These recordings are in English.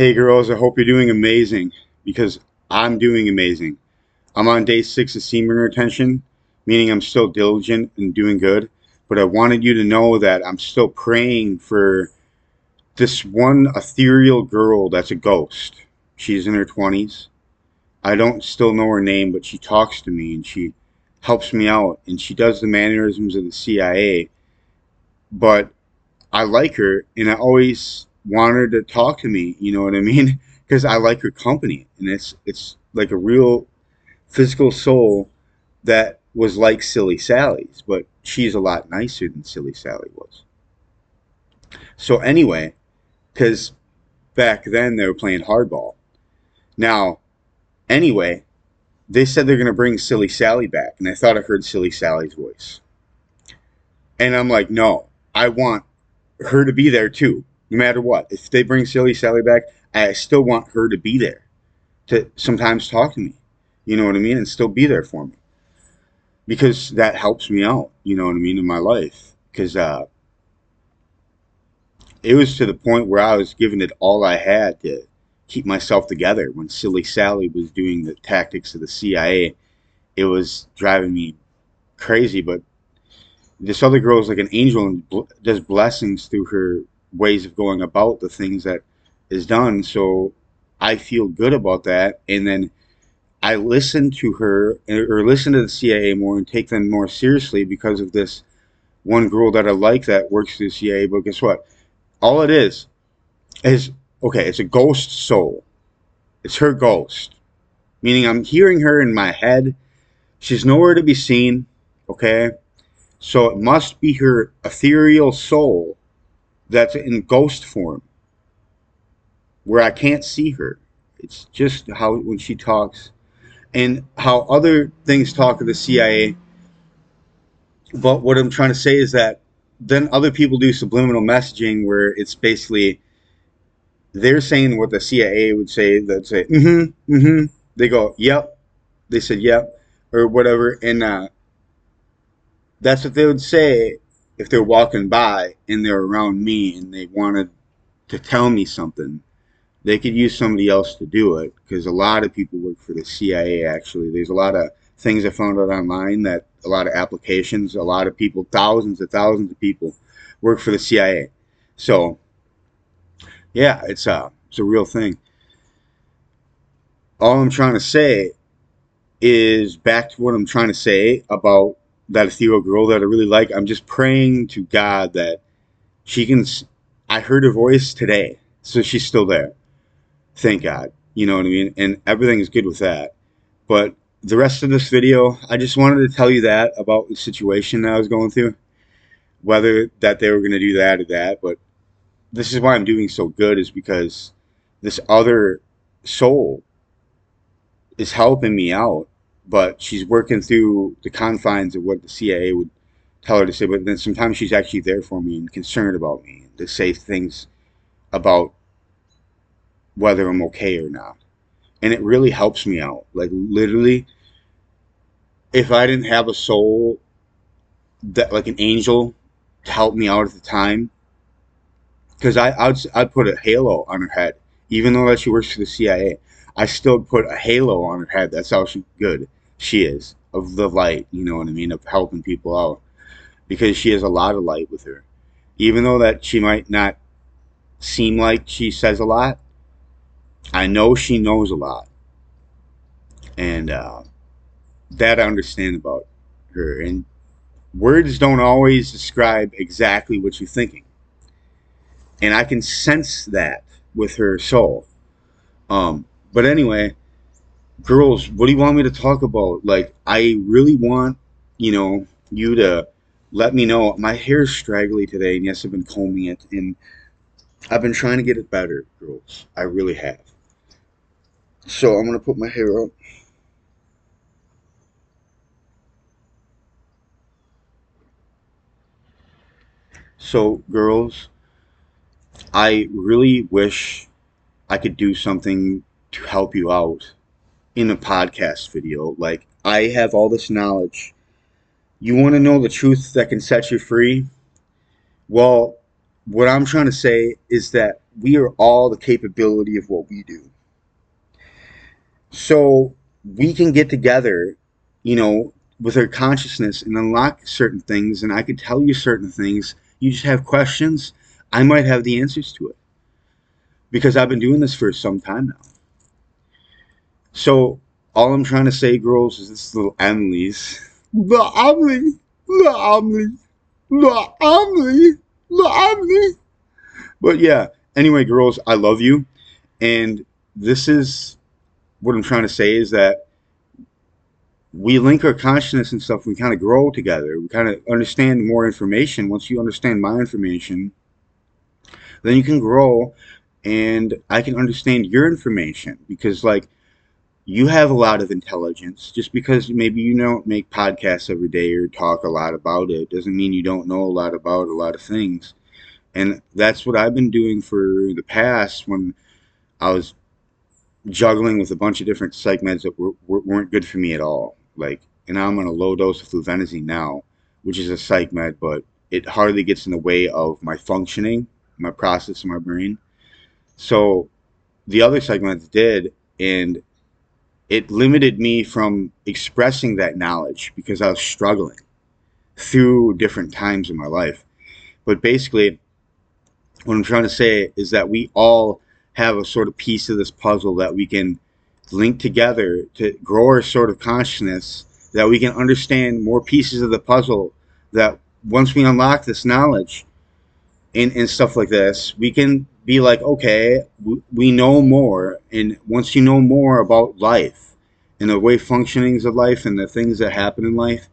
Hey girls, I hope you're doing amazing because I'm doing amazing. I'm on day 6 of semen retention, meaning I'm still diligent and doing good. But I wanted you to know that I'm still praying for this one ethereal girl that's a ghost. She's in her 20s. I don't still know her name, but she talks to me and she helps me out and she does the mannerisms of the CIA. But I like her, and I always want her to talk to me. You know what I mean? Because I like her company, and it's like a real physical soul that was like Silly Sally's, but she's a lot nicer than Silly Sally was. So anyway, because back then they were playing hardball. Now, anyway, they said they're gonna bring Silly Sally back, and I thought I heard Silly Sally's voice, and I'm like, no, I want her to be there too, no matter what. If they bring Silly Sally back, I still want her to be there to sometimes talk to me. You know what I mean? And still be there for me because that helps me out. You know what I mean in my life because it was to the point where I was giving it all I had to keep myself together. When Silly Sally was doing the tactics of the CIA, it was driving me crazy. But this other girl is like an angel and does blessings through her ways of going about the things that is done. So I feel good about that. And then I listen to her or listen to the CIA more and take them more seriously because of this one girl that I like that works for the CIA. But guess what? All it is okay, it's a ghost soul. It's her ghost. Meaning I'm hearing her in my head. She's nowhere to be seen. Okay? So it must be her ethereal soul that's in ghost form, where I can't see her. It's just how when she talks and how other things talk of the CIA. But what I'm trying to say is that then other people do subliminal messaging where it's basically they're saying what the CIA would say. That say, mm-hmm, mm-hmm. They go, yep. They said, yep, or whatever, and that's what they would say if they're walking by and they're around me and they wanted to tell me something. They could use somebody else to do it because a lot of people work for the CIA. Actually, there's a lot of things I found out online that a lot of applications, a lot of people, thousands of people work for the CIA. So yeah, it's a real thing. All I'm trying to say is back to what I'm trying to say about that ethereal girl that I really like. I'm just praying to God that she can. I heard her voice today, so she's still there. Thank God. You know what I mean? And everything is good with that. But the rest of this video, I just wanted to tell you that about the situation that I was going through. Whether that they were going to do that or that. But this is why I'm doing so good is because this other soul is helping me out. But she's working through the confines of what the CIA would tell her to say. But then sometimes she's actually there for me and concerned about me. To say things about whether I'm okay or not. And it really helps me out. Like literally, if I didn't have a soul that like an angel to help me out at the time, because I'd put a halo on her head, even though that she works for the CIA. I still put a halo on her head. That's how good she is of the light. You know what I mean? Of helping people out because she has a lot of light with her, even though that she might not seem like she says a lot. I know she knows a lot, and that I understand about her. And words don't always describe exactly what you're thinking. And I can sense that with her soul. But anyway, girls, what do you want me to talk about? Like, I really want, you to let me know. My hair's straggly today, and yes, I've been combing it, and I've been trying to get it better, girls. I really have. So I'm gonna put my hair up. So, girls, I really wish I could do something to help you out in a podcast video. Like, I have all this knowledge. You want to know the truth that can set you free? Well, what I'm trying to say is that we are all the capability of what we do. So we can get together, you know, with our consciousness and unlock certain things. And I could tell you certain things. You just have questions. I might have the answers to it because I've been doing this for some time now. So all I'm trying to say, girls, is this little Emily's. The Emily, the Emily, the Emily, the Emily. But yeah, anyway, girls, I love you. And this is what I'm trying to say is that we link our consciousness and stuff. We kind of grow together. We kind of understand more information. Once you understand my information, then you can grow and I can understand your information because, like, you have a lot of intelligence. Just because maybe you don't make podcasts every day or talk a lot about it doesn't mean you don't know a lot about a lot of things. And that's what I've been doing for the past when I was juggling with a bunch of different psych meds that weren't good for me at all. Like, and I'm on a low dose of fluvenazine now, which is a psych med, but it hardly gets in the way of my functioning, my process in my brain. So the other psych meds did, and it limited me from expressing that knowledge because I was struggling through different times in my life. But basically, what I'm trying to say is that we all have a sort of piece of this puzzle that we can link together to grow our sort of consciousness, that we can understand more pieces of the puzzle, that once we unlock this knowledge and stuff like this, we can be like, okay, we know more. And once you know more about life and the way functionings of life and the things that happen in life,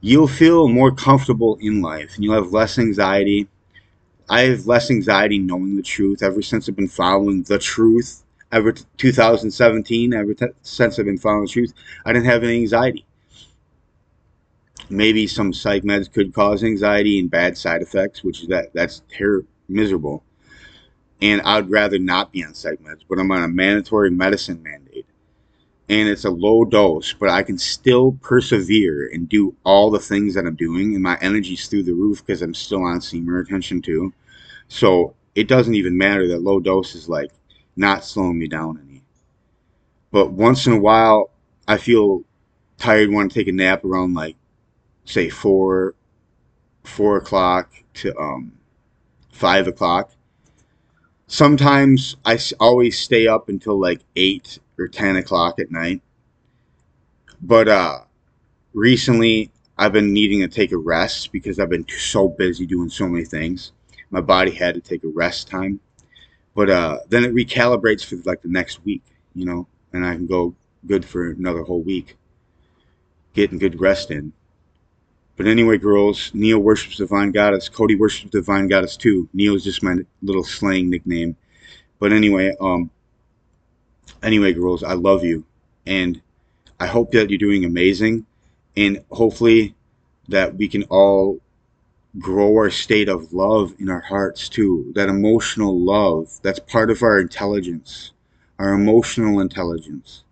you'll feel more comfortable in life and you'll have less anxiety. I have less anxiety knowing the truth ever since I've been following the truth. Ever 2017, since I've been following the truth, I didn't have any anxiety. Maybe some psych meds could cause anxiety and bad side effects, which is that's miserable. And I'd rather not be on psych meds, but I'm on a mandatory medicine mandate. And it's a low dose, but I can still persevere and do all the things that I'm doing, and my energy's through the roof because I'm still on senior attention too. So it doesn't even matter that low dose is like not slowing me down any. But once in a while, I feel tired, want to take a nap around like say 4 o'clock to 5 o'clock. Sometimes always stay up until like 8 or 10 o'clock at night. But recently, I've been needing to take a rest because I've been so busy doing so many things. My body had to take a rest time. But then it recalibrates for like the next week, you know, and I can go good for another whole week, getting good rest in. But anyway, girls, Neo worships Divine Goddess. Cody worships Divine Goddess too. Neo's just my little slang nickname. But anyway, girls, I love you, and I hope that you're doing amazing, and hopefully that we can all grow our state of love in our hearts too. That emotional love, that's part of our intelligence, our emotional intelligence.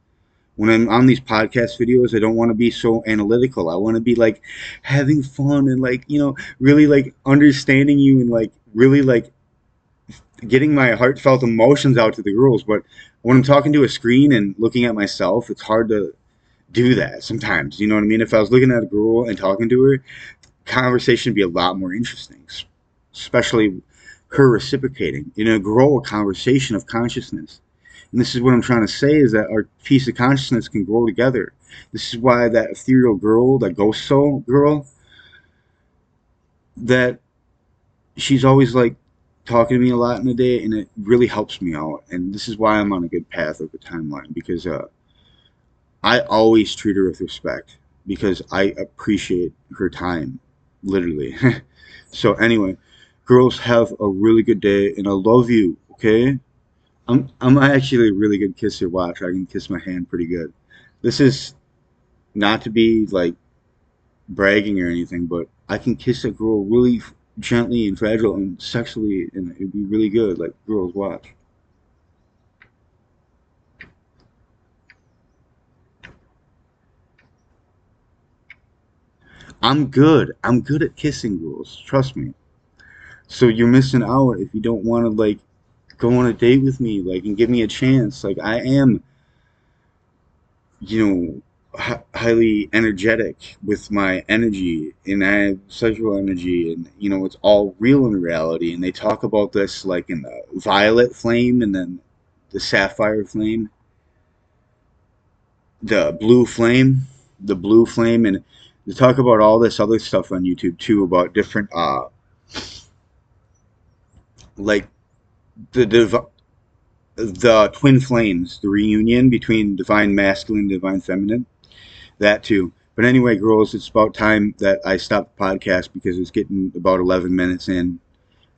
When I'm on these podcast videos, I don't want to be so analytical. I want to be like having fun and like, you know, really like understanding you and like really like getting my heartfelt emotions out to the girls. But when I'm talking to a screen and looking at myself, it's hard to do that sometimes. You know what I mean? If I was looking at a girl and talking to her, conversation would be a lot more interesting, especially her reciprocating. You know, grow a conversation of consciousness. And this is what I'm trying to say is that our piece of consciousness can grow together. This is why that ethereal girl, that ghost soul girl, that she's always like talking to me a lot in the day, and it really helps me out. And this is why I'm on a good path of the timeline because I always treat her with respect because I appreciate her time, literally. So anyway, girls, have a really good day, and I love you. Okay, I'm actually a really good kisser. Watch, I can kiss my hand pretty good. This is not to be like bragging or anything, but I can kiss a girl really gently and fragile and sexually, and it'd be really good. Like girls, watch. I'm good. I'm good at kissing girls. Trust me. So you're missing out if you don't want to like go on a date with me, like, and give me a chance. Like, I am, you know, highly energetic with my energy, and I have sexual energy, and it's all real in reality. And they talk about this like in the violet flame, and then the sapphire flame, the blue flame, the blue flame, and they talk about all this other stuff on YouTube too about different, like the the twin flames, the reunion between divine masculine and divine feminine, that too. But anyway, girls, it's about time that I stop the podcast because it's getting about 11 minutes in,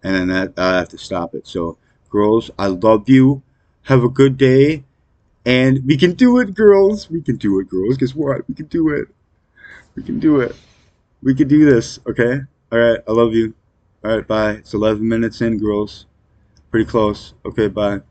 and then I have to stop it. So, girls, I love you. Have a good day, and we can do it, girls. We can do it, girls. Guess what? We can do it. We can do it. We can do this, okay? All right, I love you. All right, bye. It's 11 minutes in, girls. Pretty close. Okay, bye.